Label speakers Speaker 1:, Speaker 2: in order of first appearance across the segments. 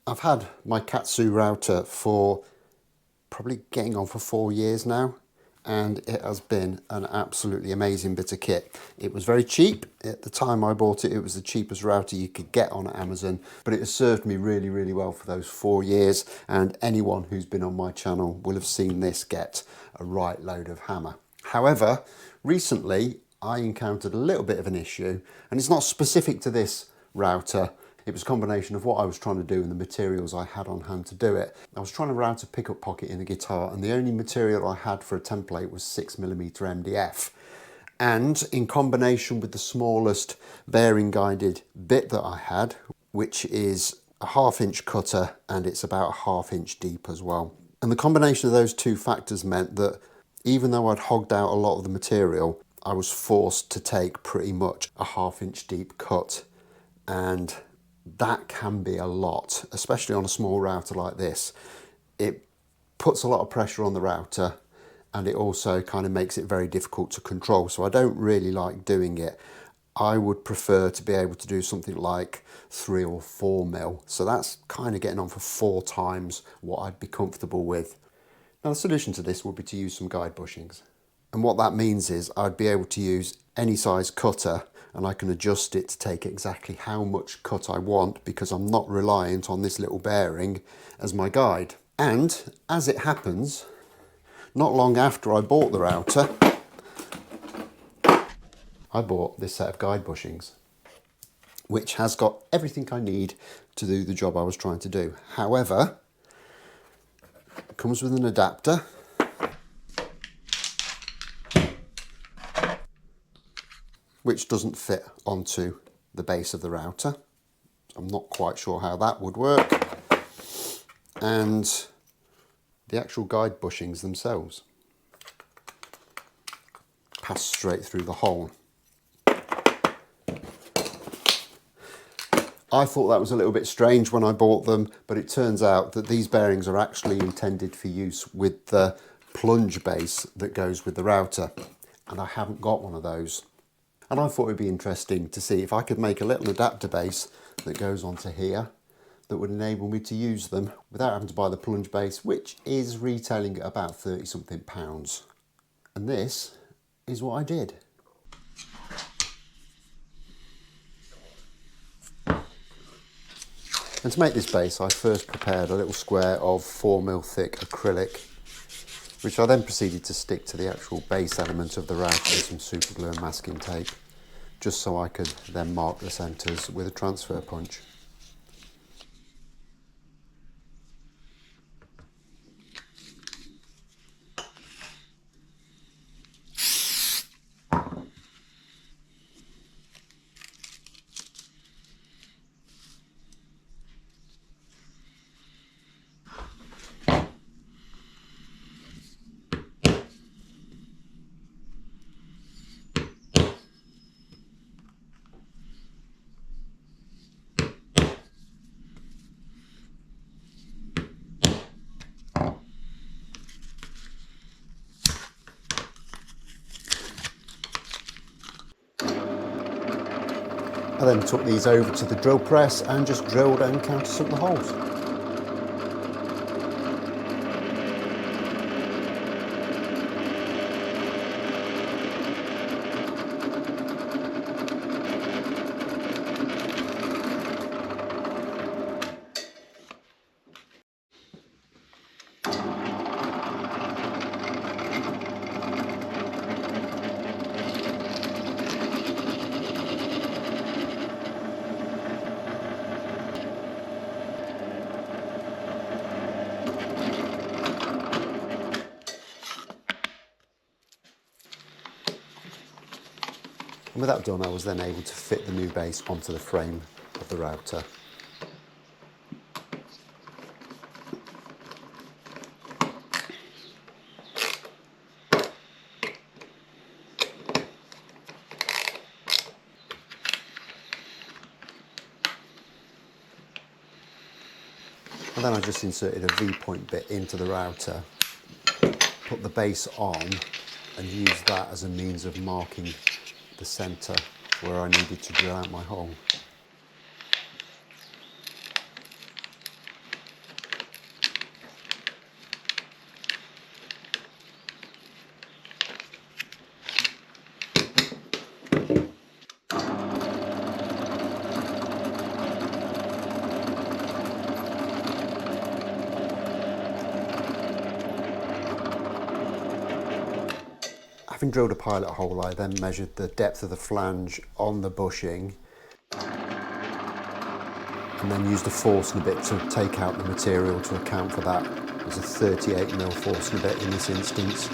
Speaker 1: I've had my Katsu router for probably getting on for 4 years now, and it has been an absolutely amazing bit of kit. It was very cheap. At the time I bought it, it was the cheapest router you could get on Amazon, but it has served me really, really well for those 4 years, and anyone who's been on my channel will have seen this get a right load of hammer. However, recently I encountered a little bit of an issue, and it's not specific to this router. It was a combination of what I was trying to do and the materials I had on hand to do it. I was trying to route a pickup pocket in a guitar, and the only material I had for a template was 6mm MDF. And in combination with the smallest bearing guided bit that I had, which is a 1/2 inch cutter, and it's about a 1/2 inch deep as well. And the combination of those two factors meant that even though I'd hogged out a lot of the material, I was forced to take pretty much a 1/2 inch deep cut. And that can be a lot, especially on a small router like this. It puts a lot of pressure on the router, and it also kind of makes it very difficult to control. So I don't really like doing it. I would prefer to be able to do something like 3 or 4 mil. So that's kind of getting on for 4 times what I'd be comfortable with. Now the solution to this would be to use some guide bushings. And what that means is I'd be able to use any size cutter, and I can adjust it to take exactly how much cut I want, because I'm not reliant on this little bearing as my guide. And as it happens, not long after I bought the router, I bought this set of guide bushings, which has got everything I need to do the job I was trying to do. However, it comes with an adapter, which doesn't fit onto the base of the router. I'm not quite sure how that would work. And the actual guide bushings themselves pass straight through the hole. I thought that was a little bit strange when I bought them, but it turns out that these bearings are actually intended for use with the plunge base that goes with the router, and I haven't got one of those. And I thought it would be interesting to see if I could make a little adapter base that goes onto here that would enable me to use them without having to buy the plunge base, which is retailing at about 30 something pounds. And this is what I did. And to make this base, I first prepared a little square of 4mm thick acrylic, which I then proceeded to stick to the actual base element of the router with some super glue and masking tape, just so I could then mark the centres with a transfer punch. I then took these over to the drill press and just drilled and countersunk the holes. And with that done, I was then able to fit the new base onto the frame of the router. And then I just inserted a V-point bit into the router, put the base on, and used that as a means of marking the centre where I needed to drill out my hole. Having drilled a pilot hole, I then measured the depth of the flange on the bushing and then used a Forstner to take out the material to account for that. It was a 38mm Forstner in this instance.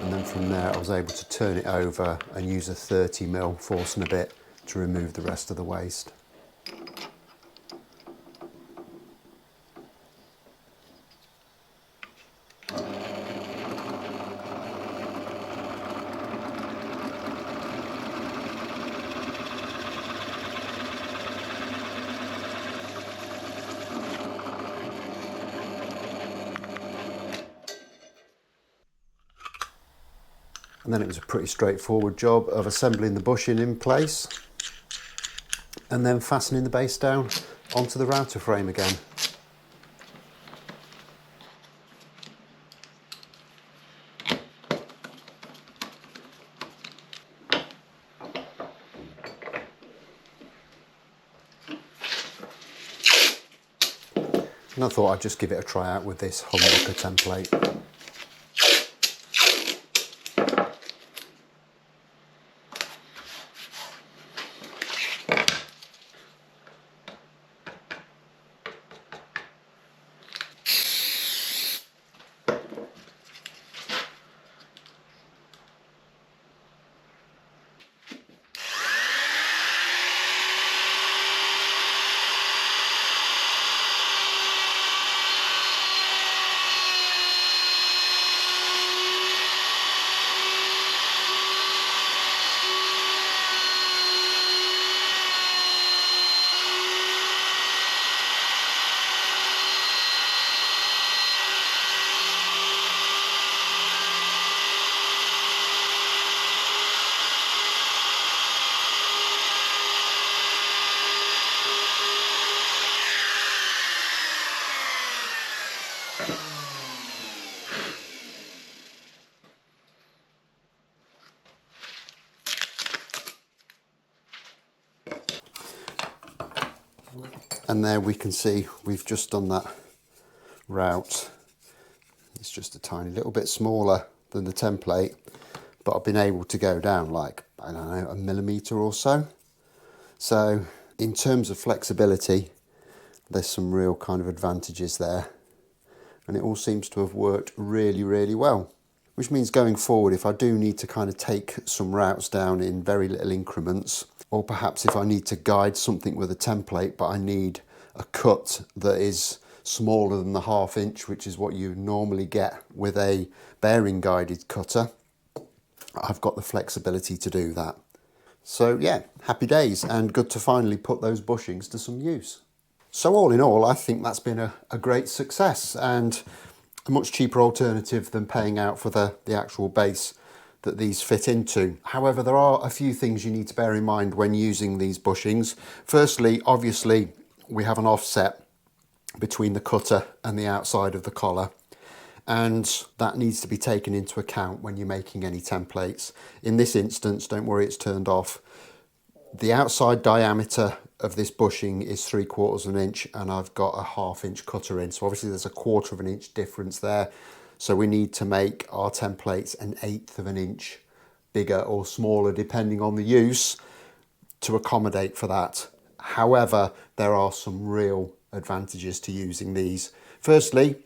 Speaker 1: And then from there I was able to turn it over and use a 30mm Forstner to remove the rest of the waste. And then it was a pretty straightforward job of assembling the bushing in place and then fastening the base down onto the router frame again. And I thought I'd just give it a try out with this humbucker template. And there we can see we've just done that route. It's just a tiny little bit smaller than the template, but I've been able to go down like, I don't know, a millimetre or so. So in terms of flexibility, there's some real kind of advantages there. And it all seems to have worked really, really well. Which means going forward, if I do need to kind of take some routes down in very little increments, or perhaps if I need to guide something with a template, but I need a cut that is smaller than the 1/2 inch, which is what you normally get with a bearing guided cutter, I've got the flexibility to do that. So yeah, happy days, and good to finally put those bushings to some use. So all in all, I think that's been a great success and a much cheaper alternative than paying out for the actual base that these fit into. However, there are a few things you need to bear in mind when using these bushings. Firstly, obviously, we have an offset between the cutter and the outside of the collar, and that needs to be taken into account when you're making any templates. In this instance, don't worry, it's turned off. The outside diameter of this bushing is 3/4 of an inch, and I've got a 1/2 inch cutter in, so obviously there's a 1/4 of an inch difference there. So we need to make our templates 1/8 of an inch bigger or smaller depending on the use to accommodate for that. However, there are some real advantages to using these. Firstly,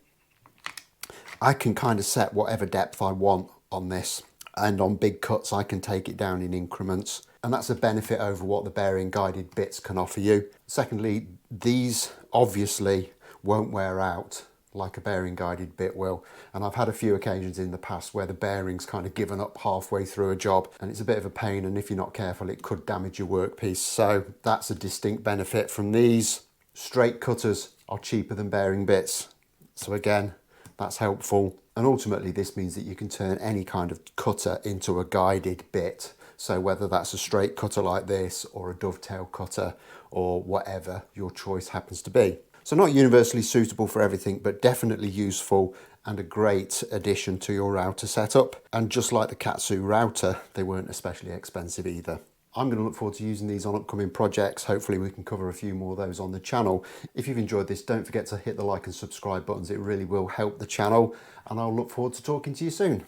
Speaker 1: I can kind of set whatever depth I want on this, and on big cuts I can take it down in increments, and that's a benefit over what the bearing guided bits can offer you. Secondly, these obviously won't wear out like a bearing guided bit will, and I've had a few occasions in the past where the bearing's kind of given up halfway through a job, and it's a bit of a pain, and if you're not careful it could damage your workpiece. So that's a distinct benefit from these. Straight cutters are cheaper than bearing bits, so again, that's helpful. And ultimately this means that you can turn any kind of cutter into a guided bit. So whether that's a straight cutter like this or a dovetail cutter or whatever your choice happens to be. So not universally suitable for everything, but definitely useful and a great addition to your router setup. And just like the Katsu router, they weren't especially expensive either. I'm going to look forward to using these on upcoming projects. Hopefully we can cover a few more of those on the channel. If you've enjoyed this, don't forget to hit the like and subscribe buttons. It really will help the channel, and I'll look forward to talking to you soon.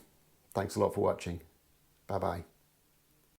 Speaker 1: Thanks a lot for watching. Bye bye.